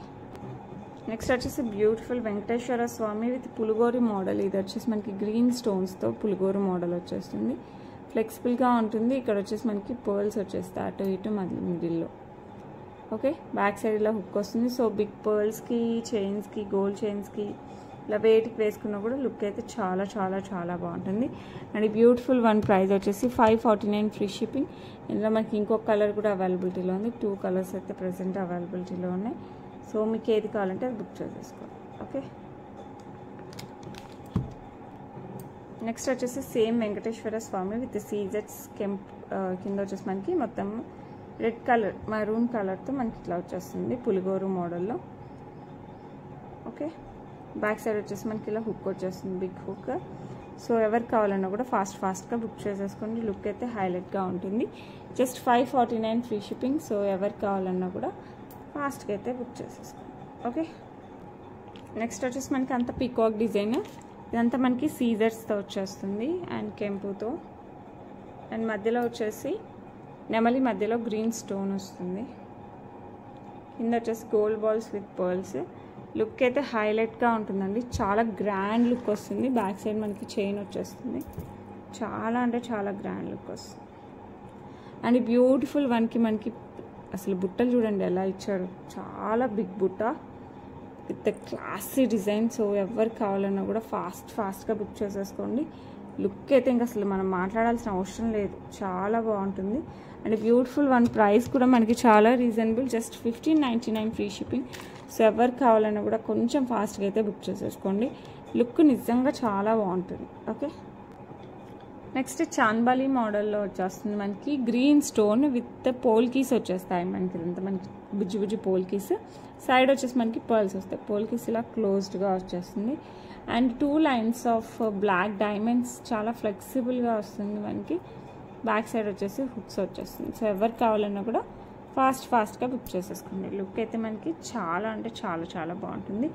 నెక్స్ట్ వచ్చేసి బ్యూటిఫుల్ వెంకటేశ్వర స్వామి విత్ పులిగోరు మోడల్. ఇది వచ్చేసి మనకి గ్రీన్ స్టోన్స్తో పులిగోరు మోడల్ వచ్చేస్తుంది. ఫ్లెక్సిబుల్గా ఉంటుంది. ఇక్కడ వచ్చేసి మనకి పర్ల్స్ వచ్చేస్తాయి అటు ఇటు మిడిల్లో. ఓకే, బ్యాక్ సైడ్ ఇలా హుక్ వస్తుంది. సో బిగ్ పర్ల్స్కి, చైన్స్కి, గోల్డ్ చైన్స్కి ఇలా వేటికి వేసుకున్నా కూడా లుక్ అయితే చాలా బాగుంటుంది. అండ్ బ్యూటిఫుల్ వన్ ప్రైస్ వచ్చేసి 549 ఫ్రీ షిప్పింగ్. ఇందులో మనకి ఇంకొక కలర్ కూడా అవైలబిలిటీలో ఉంది. 2 కలర్స్ అయితే ప్రజెంట్ అవైలబిలిటీలో ఉన్నాయి. సో మీకు ఏది కావాలంటే అది బుక్ చేసేసుకోండి. ఓకే, నెక్స్ట్ వచ్చేసి సేమ్ వెంకటేశ్వర స్వామి విత్ సీజర్స్ కింద వచ్చేసి మనకి మొత్తం రెడ్ కలర్ మరూన్ కలర్తో మనకి ఇట్లా వచ్చేస్తుంది పులిగోరు మోడల్లో. ఓకే, బ్యాక్ సైడ్ వచ్చేసి మనకి ఇలా హుక్ వచ్చేస్తుంది, బిగ్ హుక్. సో ఎవరు కావాలన్నా కూడా ఫాస్ట్గా బుక్ చేసేసుకోండి. లుక్ అయితే హైలైట్గా ఉంటుంది. Just 549 free shipping. సో ఎవరు కావాలన్నా కూడా ఫాస్ట్గా అయితే బుక్ చేసేసుకోండి. ఓకే, నెక్స్ట్ వచ్చేసి మనకి అంత పీకాక్ డిజైన్. ఇదంతా మనకి సీజర్స్తో వచ్చేస్తుంది అండ్ కెంపుతో. అండ్ మధ్యలో వచ్చేసి నెమలి మధ్యలో గ్రీన్ స్టోన్ వస్తుంది. కింద వచ్చేసి gold balls with pearls. Look అయితే హైలైట్గా ఉంటుందండి. చాలా గ్రాండ్ లుక్ వస్తుంది. బ్యాక్ సైడ్ మనకి చైన్ వచ్చేస్తుంది. చాలా గ్రాండ్ లుక్ వస్తుంది. అండ్ బ్యూటిఫుల్ వన్కి మనకి అసలు బుట్టలు చూడండి ఎలా ఇచ్చాడు. చాలా బిగ్ బుట్ట విత్ క్లాసీ డిజైన్. సో ఎవరు కావాలన్నా కూడా ఫాస్ట్గా బుక్ చేసేసుకోండి. లుక్ అయితే ఇంకా అసలు మనం మాట్లాడాల్సిన అవసరం లేదు, చాలా బాగుంటుంది. అండ్ బ్యూటిఫుల్ వన్ ప్రైస్ కూడా మనకి చాలా reasonable, just 1599 free shipping. So ఎవరు కావాలన్నా కూడా కొంచెం ఫాస్ట్గా అయితే బుక్ చేసేసుకోండి. లుక్ నిజంగా చాలా బాగుంటుంది. ఓకే, నెక్స్ట్ చాంద్బాలి మోడల్లో వచ్చేస్తుంది మనకి గ్రీన్ స్టోన్ విత్ పోల్కీస్ వచ్చేస్తాయి. మనకి ఇదంతా మనకి బుజ్జి పోల్కీస్. సైడ్ వచ్చేసి మనకి పర్ల్స్ వస్తాయి. పోల్కీస్ ఇలా క్లోజ్డ్గా వచ్చేస్తుంది. And 2 lines of black diamonds, చాలా ఫ్లెక్సిబుల్గా వస్తుంది మనకి. బ్యాక్ సైడ్ వచ్చేసి హుక్స్ వచ్చేస్తుంది. సో ఎవరు కావాలన్నా కూడా ఫాస్ట్గా బుక్ చేసేసుకోండి. లుక్ అయితే మనకి చాలా అంటే చాలా చాలా బాగుంటుంది.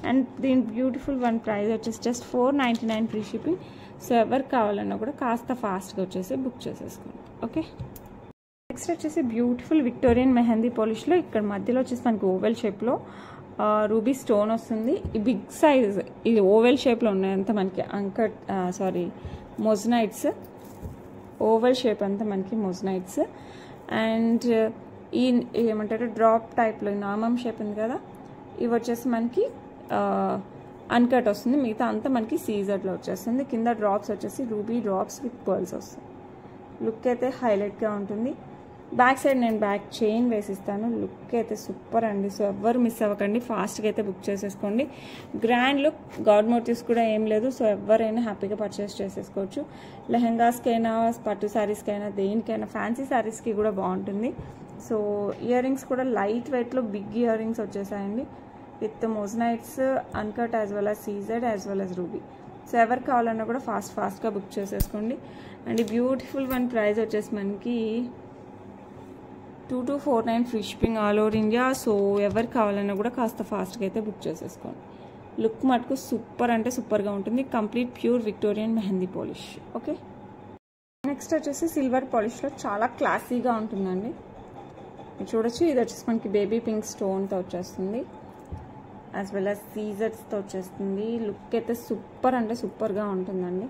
అండ్ దీని బ్యూటిఫుల్ వన్ ప్రైస్ వచ్చేసి జస్ట్ 499 ఫ్రీ షిప్పింగ్. సో ఎవరికి కావాలన్నా కూడా కాస్త ఫాస్ట్గా వచ్చేసి బుక్ చేసేసుకోండి. ఓకే, నెక్స్ట్ వచ్చేసి బ్యూటిఫుల్ విక్టోరియన్ మెహందీ పాలిష్లో ఇక్కడ మధ్యలో వచ్చేసి మనకి ఓవెల్ షేప్లో రూబీ స్టోన్ వస్తుంది. ఈ బిగ్ సైజ్ ఇది ఓవెల్ షేప్లో ఉన్నాయంతా మనకి మొజనైట్స్, ఓవెల్ షేప్ అంతా మనకి మొజనైట్స్. అండ్ ఈ ఏమంటారు డ్రాప్ టైప్లో నామం షేప్ ఉంది కదా, ఇవి వచ్చేసి మనకి అన్కట్ వస్తుంది. మిగతా అంతా మనకి సీజర్లో వచ్చేస్తుంది. కింద డ్రాప్స్ వచ్చేసి రూబీ డ్రాప్స్ విత్ పర్ల్స్ వస్తుంది. లుక్ అయితే హైలైట్గా ఉంటుంది. బ్యాక్ సైడ్ నేను బ్యాక్ చైన్ వేసిస్తాను. లుక్ అయితే సూపర్ అండి. సో ఎవ్వరు మిస్ అవ్వకండి, ఫాస్ట్గా అయితే బుక్ చేసేసుకోండి. గ్రాండ్ లుక్, గాడ్ మోటివ్స్ కూడా ఏం లేదు. సో ఎవరైనా హ్యాపీగా పర్చేస్ చేసేసుకోవచ్చు. లెహెంగాస్కైనా, పట్టు శారీస్కైనా, దేనికైనా, ఫ్యాన్సీ శారీస్కి కూడా బాగుంటుంది. సో ఇయర్ రింగ్స్ కూడా లైట్ వెయిట్లో బిగ్ ఇయర్ రింగ్స్ వచ్చేసాయండి with moissanites, uncut as well as CZ as well as ruby. So ఎవరికి కావాలన్నా కూడా ఫాస్ట్గా బుక్ చేసేసుకోండి. అండ్ ఈ బ్యూటిఫుల్ వన్ ప్రైస్ వచ్చేసి మనకి 2249 free shipping all over India. So ఎవరికి కావాలన్నా కూడా కాస్త ఫాస్ట్గా అయితే బుక్ చేసేసుకోండి. లుక్ మటుకు సూపర్ అంటే సూపర్గా ఉంటుంది. Complete pure Victorian mehndi polish. Okay, next వచ్చేసి సిల్వర్ పాలిష్లో చాలా క్లాసీగా ఉంటుందండి. చూడొచ్చు, ఇది వచ్చేసి మనకి బేబీ పింక్ స్టోన్తో వచ్చేస్తుంది యాజ్ వెల్ యాజ్ సీజర్స్తో వచ్చేస్తుంది. లుక్ అయితే సూపర్ అంటే సూపర్గా ఉంటుందండి.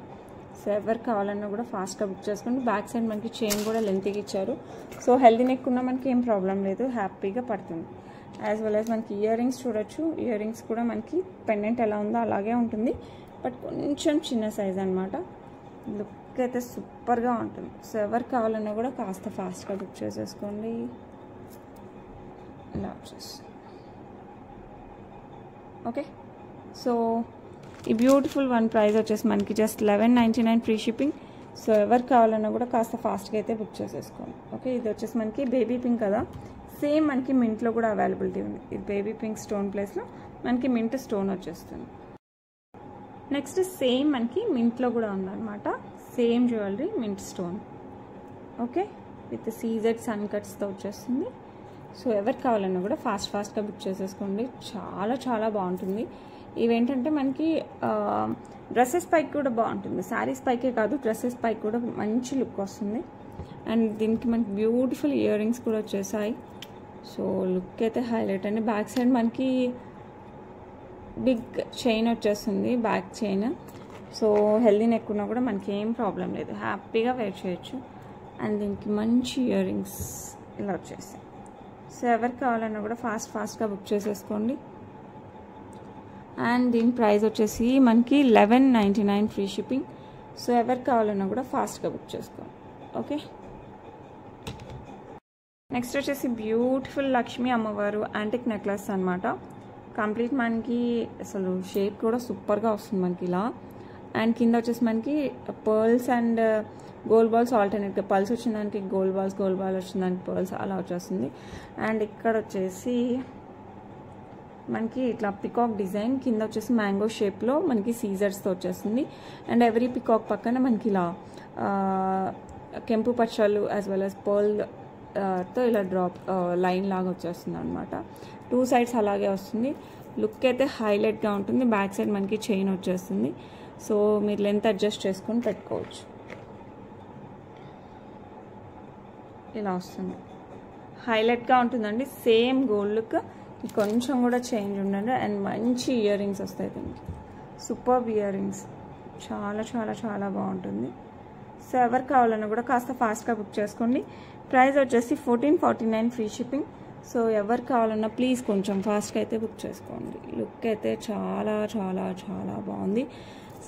సో ఎవరు కావాలన్నా కూడా ఫాస్ట్గా బుక్ చేసుకోండి. బ్యాక్ సైడ్ మనకి చైన్ కూడా లెంత్గా ఇచ్చారు. సో హెల్దీ నెక్ ఉన్నా మనకి ఏం ప్రాబ్లం లేదు, హ్యాపీగా పడుతుంది. యాజ్ వెల్ యాజ్ మనకి ఇయర్ రింగ్స్ చూడొచ్చు. ఇయర్ రింగ్స్ కూడా మనకి పెండెంట్ ఎలా ఉందో అలాగే ఉంటుంది, బట్ కొంచెం చిన్న సైజ్ అనమాట. లుక్ అయితే సూపర్గా ఉంటుంది. సో ఎవరు కావాలన్నా కూడా కాస్త ఫాస్ట్గా బుక్ చేసేసుకోండి. ఇలా వచ్చేసి ఓకే. సో ఈ బ్యూటిఫుల్ వన్ ప్రైస్ వచ్చేసి మనకి జస్ట్ 1199 ఫ్రీ షిప్పింగ్. సో ఎవరు కావాలన్నా కూడా కాస్త ఫాస్ట్గా అయితే బుక్ చేసేసుకోండి. ఓకే, ఇది వచ్చేసి మనకి బేబీ పింక్ కదా, సేమ్ మనకి మింట్లో కూడా అవైలబిలిటీ ఉంది. ఇది బేబీ పింక్ స్టోన్ ప్లేస్లో మనకి మింట్ స్టోన్ వచ్చేస్తుంది. నెక్స్ట్ సేమ్ మనకి మింట్లో కూడా ఉందన్నమాట, same jewellery mint stone. Okay, with CZ sun కట్స్తో వచ్చేస్తుంది. సో ఎవరికి కావాలన్నా కూడా ఫాస్ట్గా బుక్ చేసేసుకోండి. చాలా చాలా బాగుంటుంది. ఇవేంటంటే మనకి డ్రెస్సెస్ పైకి కూడా బాగుంటుంది. శారీస్ పైకే కాదు, డ్రెస్సెస్ పైకి కూడా మంచి లుక్ వస్తుంది. అండ్ దీనికి మనకి బ్యూటిఫుల్ ఇయర్ రింగ్స్ కూడా వచ్చేసాయి. సో లుక్ అయితే హైలైట్ అండి. బ్యాక్ సైడ్ మనకి బిగ్ చైన్ వచ్చేస్తుంది, back chain. So healthy neck ఉన్నా కూడా మనకి ఏం ప్రాబ్లం లేదు, హ్యాపీగా వేర్ చేయొచ్చు. అండ్ దీనికి మంచి ఇయర్ రింగ్స్ ఇలా వచ్చేసాయి. సో ఎవరికి కావాలన్నా కూడా ఫాస్ట్గా బుక్ చేసేసుకోండి. అండ్ దీని ప్రైస్ వచ్చేసి మనకి 1199 ఫ్రీ షిప్పింగ్. సో ఎవరికి కావాలన్నా కూడా ఫాస్ట్గా బుక్ చేసుకోండి. ఓకే, నెక్స్ట్ వచ్చేసి బ్యూటిఫుల్ లక్ష్మీ అమ్మవారు యాంటిక్ నెక్లెస్ అనమాట. కంప్లీట్ మనకి అసలు షేప్ కూడా సూపర్గా వస్తుంది మనకి ఇలా. అండ్ కింద వచ్చేసి మనకి పర్ల్స్ అండ్ గోల్డ్ బాల్స్ ఆల్టర్నేట్గా, పల్స్ వచ్చిన దానికి గోల్డ్ బాల్ వచ్చిన దానికి పర్ల్స్ అలా వచ్చేస్తుంది. అండ్ ఇక్కడ వచ్చేసి మనకి ఇట్లా పికాక్ డిజైన్, కింద వచ్చేసి మ్యాంగో షేప్లో మనకి సీజర్స్తో వచ్చేస్తుంది. అండ్ ఎవ్రీ పికాక్ పక్కన మనకి ఇలా కెంపు పచ్చళ్ళు యాజ్ వెల్ యాజ్ పర్ల్తో ఇలా డ్రాప్ లైన్ లాగా వచ్చేస్తుంది అనమాట. 2 సైడ్స్ అలాగే వస్తుంది. లుక్ అయితే హైలైట్గా ఉంటుంది. బ్యాక్ సైడ్ మనకి చైన్ వచ్చేస్తుంది. సో మీరు లెంత్ అడ్జస్ట్ చేసుకొని పెట్టుకోవచ్చు. ఇలా వస్తుంది, హైలైట్గా ఉంటుందండి. సేమ్ గోల్డ్ లుక్, కొంచెం కూడా చేంజ్ ఉండండి. అండ్ మంచి ఇయర్ రింగ్స్ వస్తాయి దీనికి, సూపర్ ఇయర్ రింగ్స్, చాలా చాలా చాలా బాగుంటుంది. సో ఎవరు కావాలన్నా కూడా కాస్త ఫాస్ట్గా బుక్ చేసుకోండి. ప్రైస్ వచ్చేసి 1449 ఫ్రీ షిప్పింగ్. సో ఎవరు కావాలన్నా ప్లీజ్ కొంచెం ఫాస్ట్గా అయితే బుక్ చేసుకోండి. లుక్ అయితే చాలా చాలా చాలా బాగుంది.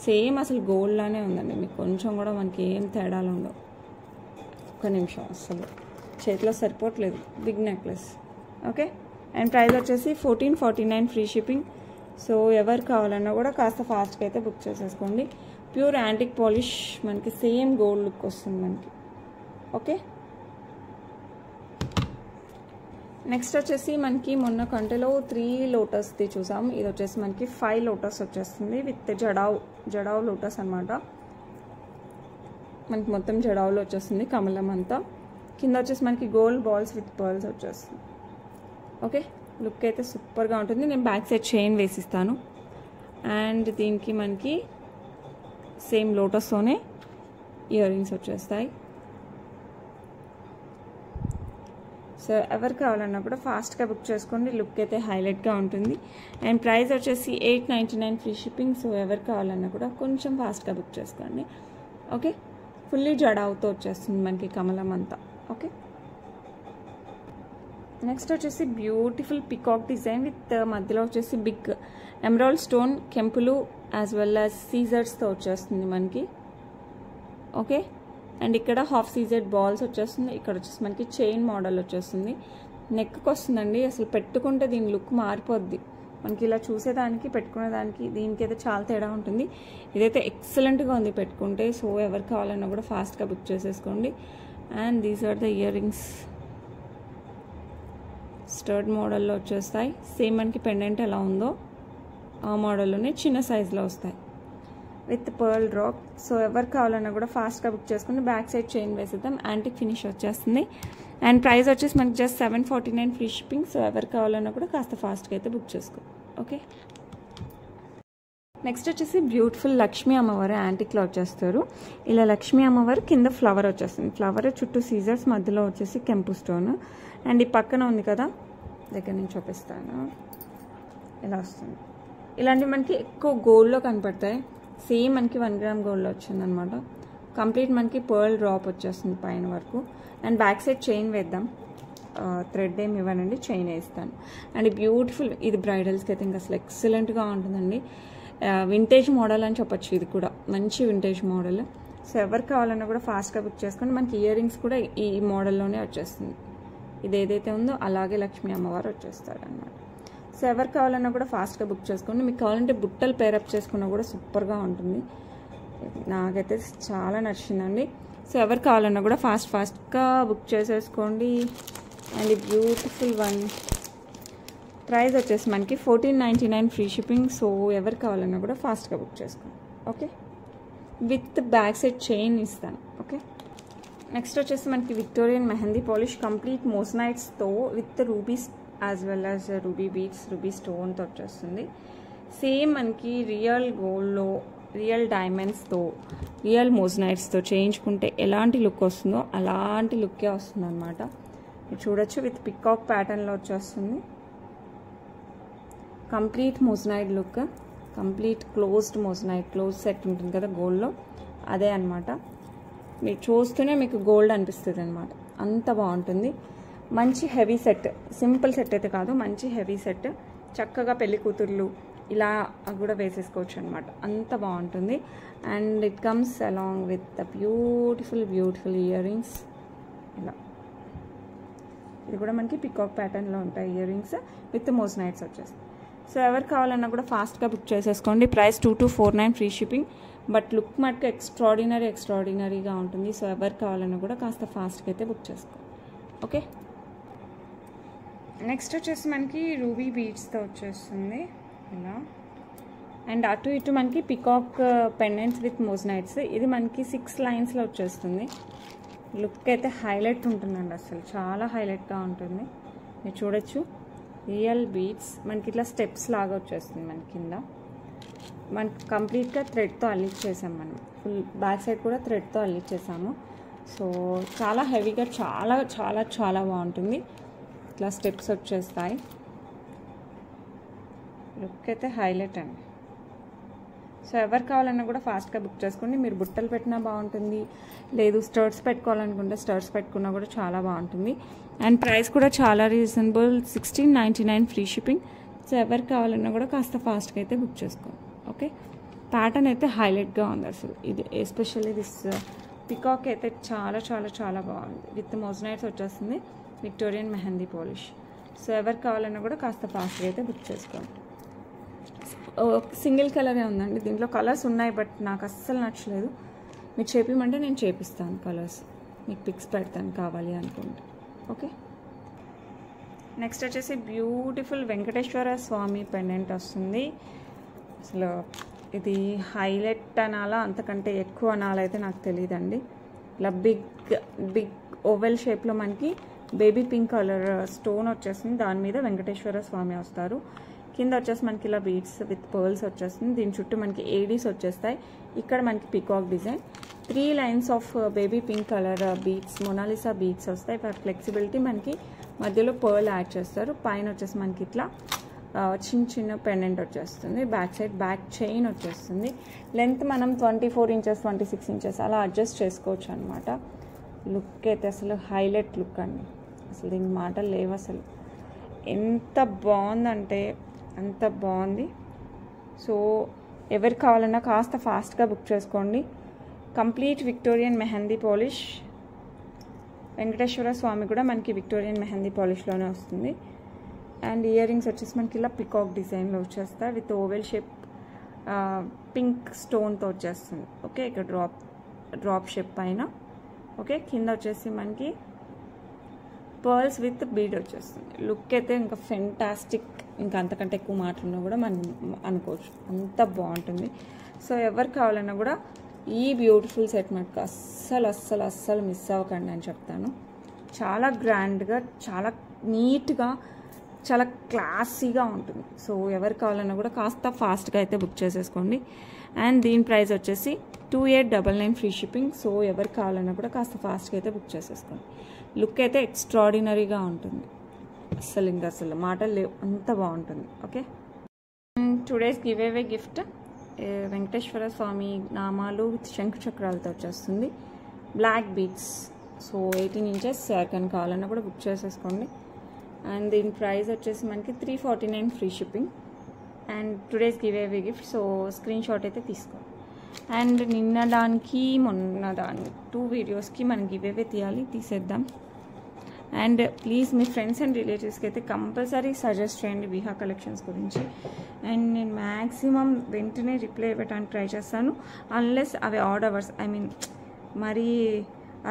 సేమ్ అసలు గోల్డ్ లానే ఉందండి, మీకు కొంచెం కూడా మనకి ఏం తేడాలు ఉండవు. ఒక్క నిమిషం, అసలు చేతిలో సరిపోవట్లేదు, big necklace. Okay, and price వచ్చేసి 1449 ఫ్రీ షిప్పింగ్. సో ఎవరు కావాలన్నా కూడా కాస్త ఫాస్ట్గా అయితే బుక్ చేసేసుకోండి. ప్యూర్ యాంటిక్ పాలిష్, మనకి సేమ్ గోల్డ్ లుక్ వస్తుంది మనకి. ఓకే, నెక్స్ట్ వచ్చేసి మనకి మొన్న కంటెలో 3 లోటస్ది చూసాం. ఇది వచ్చేసి మనకి 5 లోటస్ వచ్చేస్తుంది విత్ జడావ్ లోటస్ అనమాట. మనకి మొత్తం జడావులో వచ్చేస్తుంది, కమలం అంతా. కింద వచ్చేసి మనకి గోల్డ్ బాల్స్ విత్ పర్ల్స్ వచ్చేస్తుంది. ఓకే, లుక్ అయితే సూపర్గా ఉంటుంది. నేను బ్యాక్ సైడ్ చైన్ వేసిస్తాను. అండ్ దీనికి మనకి సేమ్ లోటస్తోనే ఇయర్ రింగ్స్ వచ్చేస్తాయి. సో ఎవరు కావాలన్నా కూడా ఫాస్ట్గా బుక్ చేసుకోండి. లుక్ అయితే హైలైట్గా ఉంటుంది. అండ్ ప్రైస్ వచ్చేసి 899 ఫ్రీ షిప్పింగ్. సో ఎవరు కావాలన్నా కూడా కొంచెం ఫాస్ట్గా బుక్ చేసుకోండి. ఓకే, ఫుల్లీ జడావుతో వచ్చేస్తుంది మనకి కమలం అంతా. ఓకే, నెక్స్ట్ వచ్చేసి బ్యూటిఫుల్ పికాక్ డిజైన్ విత్ మధ్యలో వచ్చేసి బిగ్ ఎమరాల్డ్ స్టోన్ కెంపులు యాజ్ వెల్ యాజ్ సీజర్స్తో వచ్చేస్తుంది మనకి. ఓకే, అండ్ ఇక్కడ హాఫ్ సీజెడ్ బాల్స్ వచ్చేస్తుంది. ఇక్కడ వచ్చేసి మనకి చైన్ మోడల్ వచ్చేస్తుంది. నెక్కి వస్తుందండి. అసలు పెట్టుకుంటే దీని లుక్ మారిపోద్ది. మనకి ఇలా చూసేదానికి పెట్టుకునేదానికి దీనికి అయితే చాలా తేడా ఉంటుంది. ఇదైతే ఎక్సలెంట్గా ఉంది పెట్టుకుంటే. సో ఎవరు కావాలన్నా కూడా ఫాస్ట్గా బుక్ చేసేసుకోండి. And these are the earrings. Stud మోడల్లో వచ్చేస్తాయి. సేమ్ మనకి పెండెంట్ ఎలా ఉందో ఆ మోడల్లోనే చిన్న సైజులో వస్తాయి విత్ పర్ల్ డ్రాప్. సో ఎవరు కావాలన్నా కూడా ఫాస్ట్గా బుక్ చేసుకుని బ్యాక్ సైడ్ చైన్ వేసేద్దాం. యాంటిక్ ఫినిష్ వచ్చేస్తుంది. అండ్ ప్రైస్ వచ్చేసి మనకి జస్ట్ 749 ఫ్రీ షిప్పింగ్. సో ఎవరు కావాలన్నా కూడా కాస్త ఫాస్ట్గా అయితే బుక్ చేసుకో. ఓకే, నెక్స్ట్ వచ్చేసి బ్యూటిఫుల్ లక్ష్మీ అమ్మవారు యాంటిక్లో వచ్చేస్తారు. ఇలా లక్ష్మీ అమ్మవారు కింద ఫ్లవర్ వచ్చేస్తుంది. ఫ్లవర్ చుట్టూ సీజర్స్, మధ్యలో వచ్చేసి కెంపు స్టోన్. అండ్ ఈ పక్కన ఉంది కదా, దగ్గర నుంచి చూపిస్తాను. ఇలా వస్తుంది. ఇలాంటివి మనకి ఎక్కువ గోల్డ్లో కనపడతాయి. సేమ్ మనకి 1 గ్రామ్ గోల్డ్లో వచ్చింది అనమాట. కంప్లీట్ మనకి పర్ల్ డ్రాప్ వచ్చేస్తుంది పైన వరకు. అండ్ బ్యాక్ సైడ్ చైన్ వేద్దాం. థ్రెడ్ ఏమి ఇవ్వనండి, చైన్ వేస్తాను. అండ్ బ్యూటిఫుల్, ఇది బ్రైడల్స్కి అయితే ఇంకా అసలు ఎక్సలెంట్గా ఉంటుందండి. వింటేజ్ మోడల్ అని చెప్పొచ్చు. ఇది కూడా మంచి వింటేజ్ మోడల్. సో ఎవరు కావాలన్నా కూడా ఫాస్ట్గా బుక్ చేసుకొని మనకి ఇయర్ రింగ్స్ కూడా ఈ మోడల్లోనే వచ్చేస్తుంది. ఇది ఏదైతే ఉందో అలాగే లక్ష్మీ అమ్మవారు వచ్చేస్తారు అన్నమాట. సో ఎవరు కావాలన్నా కూడా ఫాస్ట్గా బుక్ చేసుకోండి. మీకు కావాలంటే బుట్టలు పేరప్ చేసుకున్నా కూడా సూపర్గా ఉంటుంది. నాకైతే చాలా నచ్చిందండి. సో ఎవరు కావాలన్నా కూడా ఫాస్ట్గా బుక్ చేసేసుకోండి. అండ్ బ్యూటిఫుల్ వన్ ప్రైస్ వచ్చేసి మనకి 1499 ఫ్రీ షిప్పింగ్. సో ఎవరు కావాలన్నా కూడా ఫాస్ట్గా బుక్ చేసుకోండి. Okay, with back side chain ఇస్తాను. ఓకే, నెక్స్ట్ వచ్చేసి మనకి విక్టోరియన్ మెహందీ పాలిష్ కంప్లీట్ మోస్నైట్స్తో with rubies as well as ruby beads, ruby స్టోన్తో వచ్చేస్తుంది. సేమ్ మనకి రియల్ గోల్డ్లో, రియల్ డైమండ్స్తో, రియల్ మోస్నైట్స్తో చేయించుకుంటే ఎలాంటి లుక్ వస్తుందో అలాంటి లుక్కే వస్తుంది అనమాట. మీరు చూడొచ్చు, విత్ పికాక్ ప్యాటర్న్లో వచ్చేస్తుంది. Complete moissanite look, complete closed moissanite, close set ఉంటుంది కదా గోల్డ్లో, అదే అనమాట. మీరు చూస్తూనే మీకు గోల్డ్ అనిపిస్తుంది అనమాట. అంత బాగుంటుంది. మంచి హెవీ సెట్, సింపుల్ సెట్ అయితే కాదు, మంచి హెవీ సెట్. చక్కగా పెళ్లి కూతుర్లు ఇలా కూడా వేసేసుకోవచ్చు అనమాట. అంత బాగుంటుంది. And it comes along with the beautiful ear rings. ఇలా ఇది కూడా మనకి పికాక్ ప్యాటర్న్లో ఉంటాయి ఇయర్ రింగ్స్ విత్ మోస్నైట్స్ వచ్చేస్తాయి. సో ఎవరు కావాలన్నా కూడా ఫాస్ట్గా బుక్ చేసేసుకోండి. Price 2249 free shipping. But look మటుకు ఎక్స్ట్రాడినరీగా ఉంటుంది. సో ఎవరు కావాలన్నా కూడా కాస్త ఫాస్ట్గా అయితే బుక్ చేసుకో. ఓకే, నెక్స్ట్ వచ్చేసి మనకి రూబీ బీడ్స్తో వచ్చేస్తుంది ఇలా. అండ్ అటు ఇటు మనకి పికాక్ పెండెంట్స్ విత్ మోస్నైట్స్. ఇది మనకి 6 లైన్స్లో వచ్చేస్తుంది. లుక్ అయితే హైలైట్ ఉంటుందండి. అసలు చాలా హైలైట్గా ఉంటుంది. మీరు చూడొచ్చు, రియల్ బీడ్స్ మనకి ఇట్లా స్టెప్స్ లాగా వచ్చేస్తుంది. మన కింద మనకి కంప్లీట్గా థ్రెడ్తో అల్లిచ్చేసాం. మనం ఫుల్ బ్యాక్ సైడ్ కూడా థ్రెడ్తో అల్లిచ్చేసాము. సో చాలా హెవీగా చాలా చాలా చాలా బాగుంటుంది. ఇట్లా స్టెప్స్ వచ్చేస్తాయి. లుక్ అయితే హైలైట్ అండి. సో ఎవరు కావాలన్నా కూడా ఫాస్ట్గా బుక్ చేసుకోండి. మీరు బుట్టలు పెట్టినా బాగుంటుంది, లేదు స్టర్ట్స్ పెట్టుకోవాలనుకుంటే స్టర్ట్స్ పెట్టుకున్నా కూడా చాలా బాగుంటుంది. అండ్ ప్రైస్ కూడా చాలా రీజనబుల్, 1699 ఫ్రీ షిప్పింగ్. సో ఎవరు కావాలన్నా కూడా కాస్త ఫాస్ట్గా అయితే బుక్ చేసుకోండి. ఓకే, ప్యాటర్న్ అయితే హైలైట్గా ఉంది అసలు. ఇది ఎస్పెషల్లీ దిస్ పికాక్ అయితే చాలా చాలా చాలా బాగుంది. విత్ మోస్నైట్స్ వచ్చేస్తుంది, విక్టోరియన్ మెహందీ పాలిష్. సో ఎవరు కావాలన్నా కూడా కాస్త ఫాస్ట్గా అయితే బుక్ చేసుకోండి. సింగిల్ కలరే ఉందండి. దీంట్లో కలర్స్ ఉన్నాయి, బట్ నాకు అస్సలు నచ్చలేదు. మీరు చేపిమంటే నేను చేపిస్తాను కలర్స్, మీకు పిక్స్ పెడతాను కావాలి అనుకుంటే. ఓకే, నెక్స్ట్ వచ్చేసి బ్యూటిఫుల్ వెంకటేశ్వర స్వామి పెండెంట్ వస్తుంది. అసలు ఇది హైలైట్ అనాలా, అంతకంటే ఎక్కువ అనాలైతే నాకు తెలియదండి. ఇలా బిగ్ ఓవెల్ షేప్లో మనకి బేబీ పింక్ కలర్ స్టోన్ వచ్చేస్తుంది. దాని మీద వెంకటేశ్వర స్వామి వస్తారు. కింద వచ్చేసి మనకి ఇలా బీడ్స్ విత్ పర్ల్స్ వచ్చేస్తుంది. దీని చుట్టూ మనకి ఏడీస్ వచ్చేస్తాయి. ఇక్కడ మనకి peacock design, 3 lines of baby pink colour beads, Mona Lisa beads వస్తాయి. ఫర్ ఫ్లెక్సిబిలిటీ మనకి మధ్యలో పర్ల్ యాడ్ చేస్తారు. పైన వచ్చేసి మనకి ఇట్లా చిన్న చిన్న పెండెంట్ వచ్చేస్తుంది. బ్యాక్ సైడ్ బ్యాక్ చైన్ వచ్చేస్తుంది. లెంత్ మనం 24 ఇంచెస్ 26 ఇంచెస్ అలా అడ్జస్ట్ చేసుకోవచ్చు అనమాట. లుక్ అయితే అసలు హైలైట్ లుక్ అండి. అసలు దీనికి మాటలు లేవు. అసలు ఎంత బాగుందంటే అంత బాగుంది. సో ఎవరు కావాలన్నా కాస్త ఫాస్ట్గా బుక్ చేసుకోండి. Complete Victorian mehndi polish. Venkateswara Swamy కూడా మనకి విక్టోరియన్ మెహందీ పాలిష్లోనే వస్తుంది. అండ్ ఇయర్ రింగ్స్ వచ్చేసి మనకి ఇలా పికాక్ డిజైన్లో వచ్చేస్తాయి విత్ ఓవెల్ షేప్ పింక్ స్టోన్తో వచ్చేస్తుంది. ఓకే, ఇక్కడ డ్రాప్ షేప్ పైన. ఓకే, కింద వచ్చేసి మనకి పర్ల్స్ విత్ బీడ్ వచ్చేస్తుంది. లుక్ అయితే ఇంకా ఫెంటాస్టిక్. ఇంకా అంతకంటే ఎక్కువ మాటలున్నా కూడా మనం అనుకోవచ్చు, అంత బాగుంటుంది. సో ఎవరు కావాలన్నా కూడా ఈ బ్యూటిఫుల్ సెట్ మటుకు అస్సలు మిస్ అవ్వకండి అని చెప్తాను. చాలా గ్రాండ్గా, చాలా నీట్గా, చాలా క్లాసీగా ఉంటుంది. సో ఎవరు కావాలన్నా కూడా కాస్త ఫాస్ట్గా అయితే బుక్ చేసేసుకోండి. అండ్ దీని ప్రైస్ వచ్చేసి 2899 ఫ్రీ షిప్పింగ్. సో ఎవరు కావాలన్నా కూడా కాస్త ఫాస్ట్గా అయితే బుక్ చేసేసుకోండి. లుక్ అయితే ఎక్స్ట్రాడినరీగా ఉంటుంది. అసలు మాటలు లేవు, అంత బాగుంటుంది. Okay, today's giveaway gift Venkateswara Swamy నామాలు విత్ శంఖ చక్రాలతో వచ్చేస్తుంది. Black beads. సో 18 ఇంచెస్ ఎవరికైనా కావాలన్నా కూడా బుక్ చేసేసుకోండి. అండ్ దీని ప్రైస్ వచ్చేసి మనకి 349 free shipping. And today's giveaway gift. So screen shot అయితే తీసుకోండి. అండ్ నిన్న దానికి మొన్న దానికి 2 వీడియోస్కి మనం గివ్ అవే తీసేద్దాం. And please me friends and రిలేటివ్స్కి అయితే కంపల్సరీ సజెస్ట్ చేయండి విహా కలెక్షన్స్ గురించి. అండ్ నేను మ్యాక్సిమం వెంటనే రిప్లై ఇవ్వడానికి ట్రై చేస్తాను, అన్లెస్ అవి ఆడ్ అవర్స్, మరీ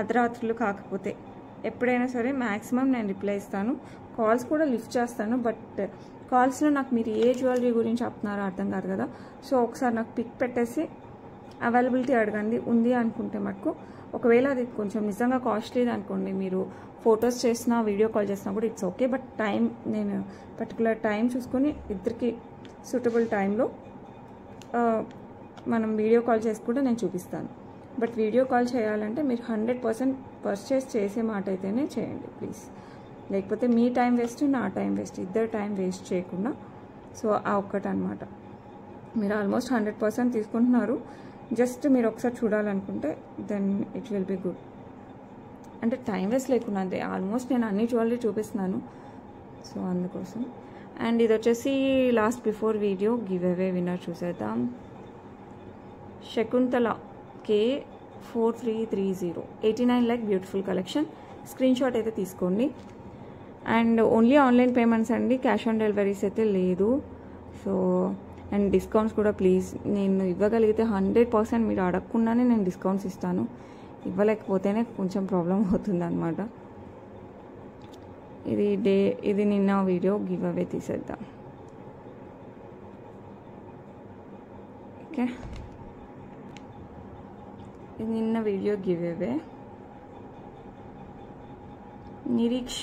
అర్ధరాత్రులు కాకపోతే ఎప్పుడైనా సరే మ్యాక్సిమం నేను రిప్లై ఇస్తాను. కాల్స్ కూడా లిఫ్ట్ చేస్తాను. బట్ కాల్స్లో నాకు మీరు ఏ జ్యువెలరీ గురించి చెప్తున్నారో అర్థం కాదు కదా. సో ఒకసారి నాకు పిక్ పెట్టేసి అవైలబిలిటీ అడగండి. ఉంది అనుకుంటే మటుకు, ఒకవేళ అది కొంచెం నిజంగా కాస్ట్లీది అనుకోండి, మీరు ఫొటోస్ చేసినా వీడియో కాల్ చేసినా కూడా ఇట్స్ ఓకే. బట్ టైం నేను పర్టికులర్ టైం చూసుకొని ఇద్దరికి సూటబుల్ టైంలో మనం వీడియో కాల్ చేసి కూడా నేను చూపిస్తాను. బట్ వీడియో కాల్ చేయాలంటే మీరు 100% పర్చేస్ చేసే మాట అయితేనే చేయండి ప్లీజ్. లేకపోతే మీ టైం వేస్ట్, నా టైం వేస్ట్, ఇద్దరు టైం వేస్ట్ చేయకుండా. సో ఆ ఒక్కటనమాట. మీరు ఆల్మోస్ట్ 100% తీసుకుంటున్నారు. జస్ట్ మీరు ఒకసారి చూడాలనుకుంటే then it will be good. అంటే టైం వేస్ట్ లేకుండా అంతే. ఆల్మోస్ట్ నేను అన్ని జ్యువెలరీ చూపిస్తున్నాను, సో అందుకోసం. అండ్ ఇది వచ్చేసి last before video giveaway winner చూసేద్దాం. Shakuntala K4330 89 like beautiful collection. Screenshot అయితే తీసుకోండి. అండ్ ఓన్లీ ఆన్లైన్ పేమెంట్స్ అండి, క్యాష్ ఆన్ డెలివరీస్ అయితే లేదు. సో అండ్ డిస్కౌంట్స్ కూడా ప్లీజ్, నేను ఇవ్వగలిగితే 100% మీరు అడగకుండానే నేను డిస్కౌంట్స్ ఇస్తాను. ఇవ్వలేకపోతేనే కొంచెం ప్రాబ్లం అవుతుంది అనమాట. ఇది నిన్న వీడియో గివ్ అవే తీసేద్దాం. ఓకే, ఇది నిన్న video giveaway. Nireeksha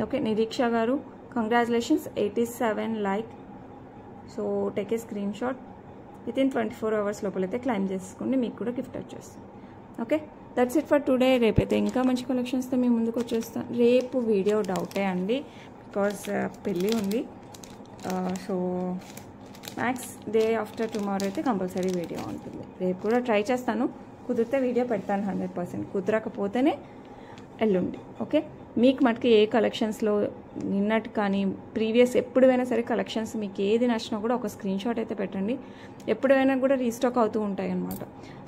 okay, Nireeksha గారు congratulations, 87 like. So take a screenshot. Within 24 hours లోపలైతే క్లైమ్ చేసుకోండి, మీకు కూడా గిఫ్ట్ వచ్చేస్తుంది. Okay, that's it for today. రేపైతే ఇంకా మంచి కలెక్షన్స్తో మీ ముందుకు వచ్చేస్తాను. రేపు వీడియో డౌటే అండి, బికాజ్ పెళ్ళి ఉంది. So max day after tomorrow అయితే కంపల్సరీ వీడియో ఉంటుంది. రేపు కూడా ట్రై చేస్తాను, కుదిరితే వీడియో పెడతాను 100%. కుదరకపోతేనే ఎల్లుండి. ఓకే, మీకు మటుకు ఏ కలెక్షన్స్లో నిన్నటి కానీ ప్రీవియస్ ఎప్పుడైనా సరే కలెక్షన్స్ మీకు ఏది నచ్చినా కూడా ఒక స్క్రీన్ షాట్ అయితే పెట్టండి. ఎప్పుడైనా కూడా రీస్టాక్ అవుతూ ఉంటాయి అన్నమాట.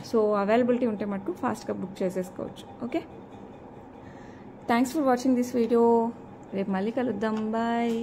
సో అవైలబిలిటీ ఉంటే మటుకు ఫాస్ట్గా బుక్ చేసేసుకోవచ్చు. Okay, thanks for watching this video. రేపు మళ్ళీ కలుద్దాం. బాయ్.